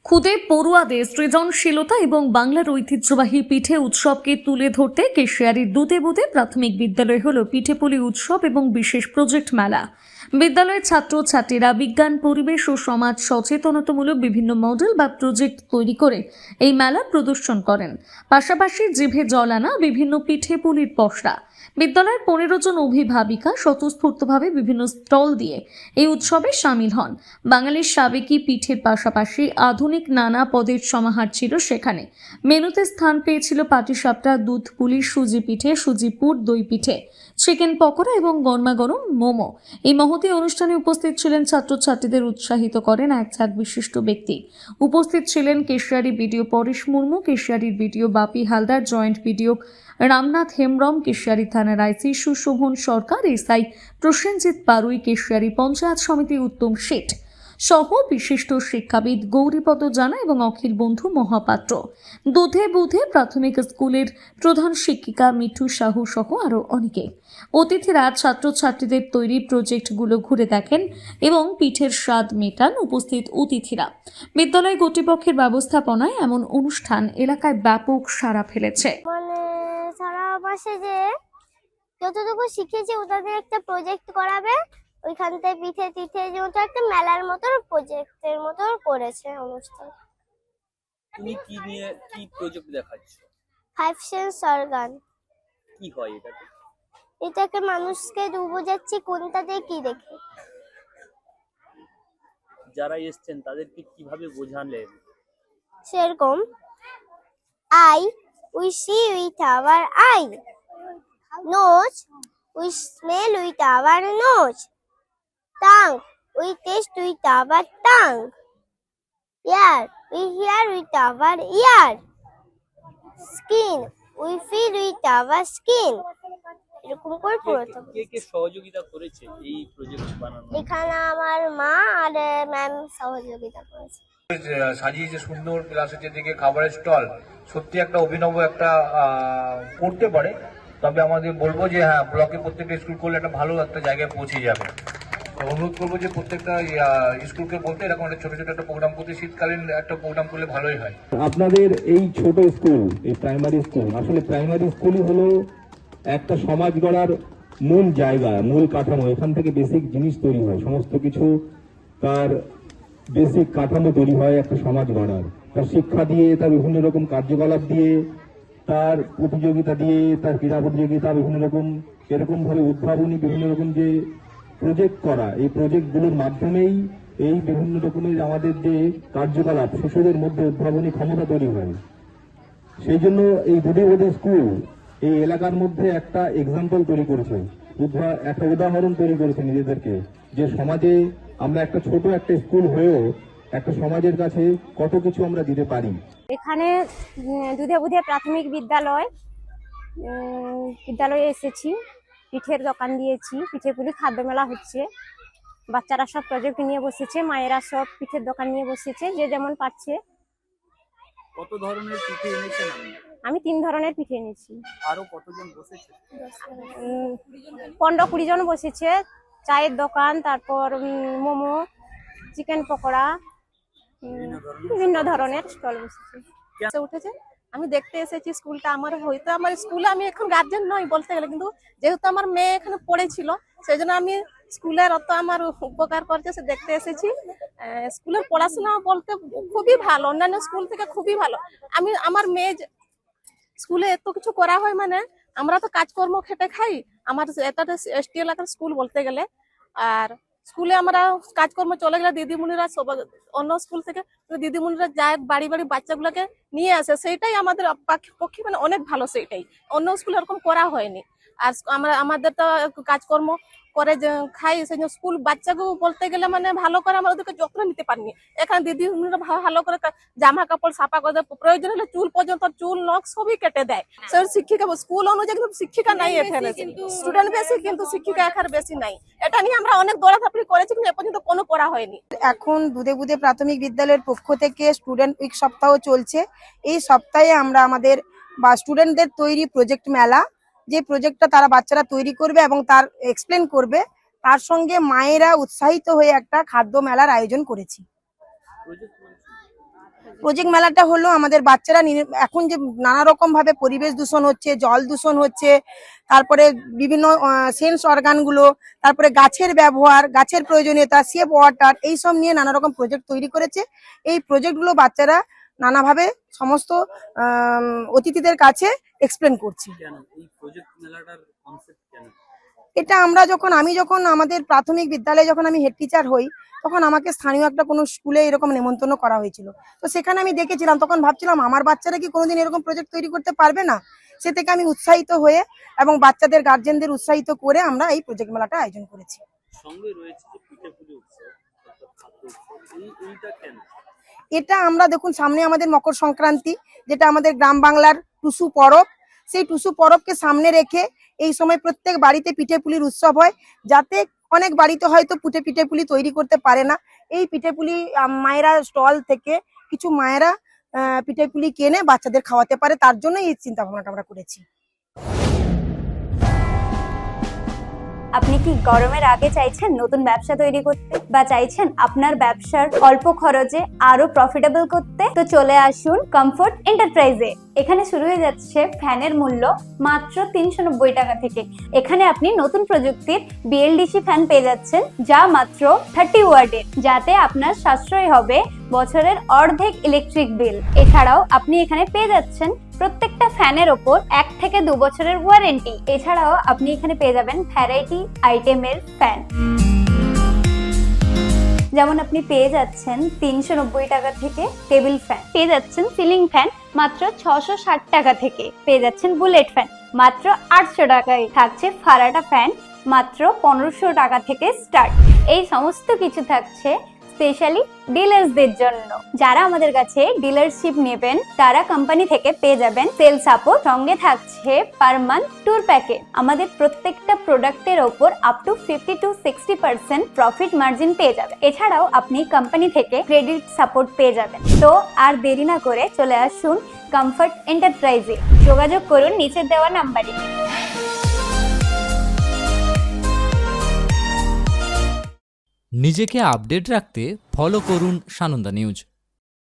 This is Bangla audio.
খুদে পড়ুয়াদের সৃজনশীলতা এবং বাংলার ঐতিহ্যবাহী পিঠে উৎসবকে তুলে ধরতে কেশিয়ারির দুধে বুধে প্রাথমিক বিদ্যালয় হল পিঠেপুলি উৎসব এবং বিশেষ প্রজেক্ট মেলা। বিদ্যালয়ের ছাত্রছাত্রীরা বিজ্ঞান, পরিবেশ ও সমাজ সচেতনতামূলক বিভিন্ন মডেল বা প্রজেক্ট তৈরি করে এই মেলা প্রদর্শন করেন। পাশাপাশি জিভে জল আনা বিভিন্ন পিঠেপুলির পসরা। বিদ্যালয়ের 15 জন অভিভাবিকা স্বতঃস্ফূর্তভাবে বিভিন্ন স্টল দিয়ে এই উৎসবে সামিল হন। বাঙালির সাবেকি পিঠের পাশাপাশি আধুনিক নানা পদের সমাহার ছিল সেখানে। মেনুতে স্থান পেয়েছিল পাটিসাপটা, দুধ পুলি, সুজি পিঠে, সুজি পুর, দই পিঠে, চিকেন পকোড়া এবং গরমাগরম মোমো। এই মহতী অনুষ্ঠানে উপস্থিত ছিলেন ছাত্রছাত্রীদের উৎসাহিত করেন এক বিশিষ্ট ব্যক্তি। উপস্থিত ছিলেন কেশিয়ারি বিডিও পরেশ মুর্মু, কেশিয়ারির বিডিও বাপি হালদার, জয়েন্ট বিডিও রামনাথ হেমব্রম, কেশিয়ারি থানার আইসি সুশোভন সরকার, এসআই প্রসেনজিৎ পারুই, কেশিয়ারি পঞ্চায়েত সমিতি উত্তম শেঠ সহ বিশিষ্ট শিক্ষাবিদ গৌরীপদ জানা এবং অখিল বন্ধু মহাপাত্র। দুধে বুধে প্রাথমিক স্কুলের প্রধান শিক্ষিকা মিঠু সাহু সহ আরও অনেকে। অতিথিরা ছাত্রছাত্রীদের তৈরি প্রজেক্টগুলো ঘুরে দেখেন এবং পিঠের স্বাদ মেটান উপস্থিত অতিথিরা। বিদ্যালয় কর্তৃপক্ষের ব্যবস্থাপনায় এমন অনুষ্ঠান এলাকায় ব্যাপক সাড়া ফেলেছে। সারা মাসে যে যতটুকু শিখেছি ওটাতে একটা প্রজেক্ট করাবে, ওইখান থেকে পিঠে টিঠে যেমন একটা মেলার মতো প্রজেক্টের মতো করেছে অনুষ্ঠান। তুমি কি নিয়ে কি প্রজেক্ট দেখাচ্ছ? 5 সেন্স অর্গান। কি হয় এটাতে? এটাকে মানুষকে বোঝাচ্ছি কোনটাতে কি দেখে। যারা এসেছেন তাদেরকে কিভাবে বোঝালেন? সেরকম eye we see with our eye, nose we smell with our nose, tongue we taste with our tongue, ear we hear with our ear, skin we feel with our skin। এরকম করে পড়তে হবে। কে কে সহযোগিতা করেছে এই প্রজেক্ট বানানো? এখানে আমার মা আর ম্যাম সহযোগিতা করেছে। সাজিয়েছে সুন্দর, প্লাস হচ্ছে দিকে খাবারের স্টল, সত্যি একটা অভিনব একটা করতে পারে। তবে আমাদের বলবো যে হ্যাঁ, ব্লকে প্রত্যেকটা স্কুল করলে একটা ভালো একটা জায়গায় পৌঁছে যাবে। অনুরোধ করবো যে প্রত্যেকটা স্কুলকে বলতে এরকম একটা ছোট ছোট একটা প্রোগ্রাম করতে, শীতকালীন একটা প্রোগ্রাম করলে ভালোই হয়। আপনাদের এই ছোট স্কুল, এই প্রাইমারি স্কুল, আসলে প্রাইমারি স্কুলই হলো একটা সমাজ গড়ার মূল জায়গা, মূল কাঠামো। এখান থেকে বেসিক জিনিস তৈরি হয়, সমস্ত কিছু তার বেসিক কাঠামো তৈরি হয় একটা সমাজ গড়ার। তার শিক্ষা দিয়ে, তার বিভিন্ন রকম কার্যকলাপ দিয়ে, তার প্রতিযোগিতা দিয়ে, তার ক্রীড়া প্রতিযোগিতা, বিভিন্ন রকম এরকম ভাবে উদ্ভাবনী বিভিন্ন রকম যে প্রজেক্ট করা, এই প্রজেক্টগুলোর মাধ্যমেই এই বিভিন্ন রকমের আমাদের যে কার্যকলাপ শিশুদের মধ্যে উদ্ভাবনী ক্ষমতা তৈরি হয়। সেই জন্য এই দুধে বুধে স্কুল এই এলাকার মধ্যে একটা এক্সাম্পল তৈরি করেছে, একটা উদাহরণ তৈরি করেছে নিজেদেরকে, যে সমাজে আমরা একটা ছোট একটা স্কুল হয়েও একটা সমাজের কাছে কত কিছু আমরা দিতে পারি। এখানে দুধে বুধে প্রাথমিক বিদ্যালয়ে এসেছি, পিঠের দোকান দিয়েছি, পিঠেপুলি খাদ্য মেলা হচ্ছে, বাচ্চারা সব প্রজেক্ট নিয়ে বসেছে, মায়েরা সব পিঠের দোকান নিয়ে বসেছে, যে যেমন পারছে। কত ধরনের পিঠে এনেছেন আপনি? আমি 3 ধরনের পিঠে এনেছি। আরো কতজন বসেছে? 15-20 জন বসেছে। চায়ের দোকান, তারপর মোমো, চিকেন পকোড়া, বিভিন্ন ধরনের স্টল বসেছে। উঠেছে, আমি দেখতে এসেছি স্কুলটা। আমার স্কুলে আমি এখন গার্জেন নই বলতে গেলে, কিন্তু যেহেতু আমার মেয়ে এখানে পড়েছিল সেই জন্য আমি স্কুলের অত আমার উপকার করছে সে দেখতে এসেছি। স্কুলের পড়াশোনা বলতে খুবই ভালো, অন্যান্য স্কুল থেকে খুবই ভালো। আমার মেয়ে স্কুলে এত কিছু করা হয়, মানে আমরা তো কাজকর্ম খেটে খাই। আমার এটা এসটি এলাকার স্কুল বলতে গেলে। আর স্কুলে আমরা কাজকর্ম চলে গেলে দিদিমণিরা সব অন্য স্কুল থেকে দিদিমণিরা যায় বাড়ি বাড়ি বাচ্চাগুলোকে নিয়ে আসে, সেইটাই আমাদের পক্ষে মানে অনেক ভালো। সেইটাই অন্য স্কুলে এরকম করা হয়নি। আর আমাদের তো কাজকর্ম করে যে খাই, সেই স্কুল বাচ্চাকে বলতে গেলে মানে ভালো করে আমরা ওদেরকে যত্ন নিতে পারিনি। এখানে দিদিমণিরা ভালো করে জামা কাপড় সাফা করে দেয়, প্রয়োজন হলে চুল পর্যন্ত, চুল নখ সবই কেটে দেয়। সেই শিক্ষিকা স্কুল অনুযায়ী কিন্তু শিক্ষিকা নাই এখানে, স্টুডেন্ট বেশি কিন্তু শিক্ষিকা এখানে বেশি নাই। এটা নিয়ে আমরা অনেক দৌড়াধাপড়ি করেছি, কিন্তু এ পর্যন্ত কোনো করা হয়নি। এখন দুধে বুধে প্রাথমিক বিদ্যালয়ের পক্ষ থেকে স্টুডেন্ট উইক সপ্তাহ চলছে। এই সপ্তাহে আমরা আমাদের স্টুডেন্টদের তৈরি প্রজেক্ট মেলা, যে প্রজেক্টটা তারা বাচ্চারা তৈরি করবে এবং তার এক্সপ্লেন করবে, তার সঙ্গে মায়েরা উৎসাহিত হয়ে একটা খাদ্য মেলার আয়োজন করেছি। প্রজেক্ট মেলাটা হলো আমাদের বাচ্চারা এখন যে নানা রকম ভাবে পরিবেশ দূষণ হচ্ছে, জল দূষণ হচ্ছে, তারপরে বিভিন্ন সেন্স অর্গানগুলো, তারপরে গাছের ব্যবহার, গাছের প্রয়োজনীয়তা, সেভ ওয়াটার, এইসব নিয়ে নানা রকম প্রজেক্ট তৈরি করেছে। এই প্রজেক্টগুলো বাচ্চারা নানাভাবে সমস্ত অতিথিদের কাছে এক্সপ্লেন করছে। কেন এই প্রজেক্ট মেলাটার কনসেপ্ট কেন? এটা আমি যখন আমাদের প্রাথমিক বিদ্যালয়ে যখন আমি হেড টিচার হই, তখন আমাকে স্থানীয় একটা কোনো স্কুলে এরকম নেমন্তন্ন করা হয়েছিল। তো সেখানে আমি দেখেছিলাম, তখন ভাবছিলাম আমার বাচ্চারা কি কোনোদিন এরকম প্রজেক্ট তৈরি করতে পারবে না। সে থেকে আমি উৎসাহিত হয়ে এবং বাচ্চাদের গার্জেনদের উৎসাহিত করে আমরা এই প্রজেক্ট মেলাটা আয়োজন করেছি। সঙ্গে রয়েছে যে পিঠেপুলি উৎসব অর্থাৎ খাদ্য উৎসব, এইটা কেন? এটা আমরা দেখুন, সামনে আমাদের মকর সংক্রান্তি, যেটা আমাদের গ্রাম বাংলার টুসু পরব। সেই টুসু পরবকে সামনে রেখে এই সময় প্রত্যেক বাড়িতে পিঠেপুলির উৎসব হয়, যাতে অনেক বাড়িতে হয়তো পিঠেপুলি তৈরি করতে পারে না। এই পিঠেপুলি মায়েরা স্টল থেকে কিছু মায়েরা পিঠেপুলি কিনে বাচ্চাদের খাওয়াতে পারে, তার জন্য এই চিন্তা ভাবনাটা আমরা করেছি। আপনি কি গরমের আগে চাইছেন নতুন ব্যবসা তৈরি করতে, বা চাইছেন আপনার ব্যবসার অল্প খরচে আরো প্রফিটেবল করতে? তো চলে আসুন কমফোর্ট এন্টারপ্রাইজে। এখানে শুরু হয়ে যাচ্ছে ফ্যানের মূল্য মাত্র 390 টাকা থেকে। এখানে আপনি নতুন প্রযুক্তির বিএলডিসি ফ্যান পেয়ে যাচ্ছেন, যা মাত্র 30 ওয়াটের, যাতে আপনার সাশ্রয় হবে বছরের অর্ধেক ইলেকট্রিক বিল। এছাড়াও আপনি এখানে পেয়ে যাচ্ছেন প্রত্যেকটা ফ্যানের ওপর 1 থেকে 2 বছরের ওয়ারেন্টি। এছাড়াও আপনি এখানে পেয়ে যাবেন ভ্যারাইটি আইটেমের ফ্যান, যেমন আপনি পেয়ে যাচ্ছেন 390 টাকা থেকে টেবিল ফ্যান, পেয়ে যাচ্ছেন সিলিং ফ্যান মাত্র 660 টাকা থেকে, পেয়ে যাচ্ছেন বুলেট ফ্যান মাত্র 800 টাকায়, থাকছে ফারাটা ফ্যান মাত্র 1500 টাকা থেকে স্টার্ট। এই সমস্ত কিছু থাকছে স্পেশালি ডিলার্সদের জন্য। যারা আমাদের কাছে ডিলারশিপ নেবেন তারা কোম্পানি থেকে পেয়ে যাবেন সেল সাপোর্ট, সঙ্গে থাকছে পার মান্থ ট্যুর প্যাকেজ। আমাদের প্রত্যেকটা প্রোডাক্টের ওপর up to 50 to 60% profit margin পেয়ে যাবেন। এছাড়াও আপনি কোম্পানি থেকে ক্রেডিট সাপোর্ট পেয়ে যাবেন। তো আর দেরি না করে চলে আসুন কমফোর্ট এন্টারপ্রাইজে। যোগাযোগ করুন নিচে দেওয়া নাম্বারে। নিজেকে আপডেট রাখতে ফলো করুন সানন্দা নিউজ।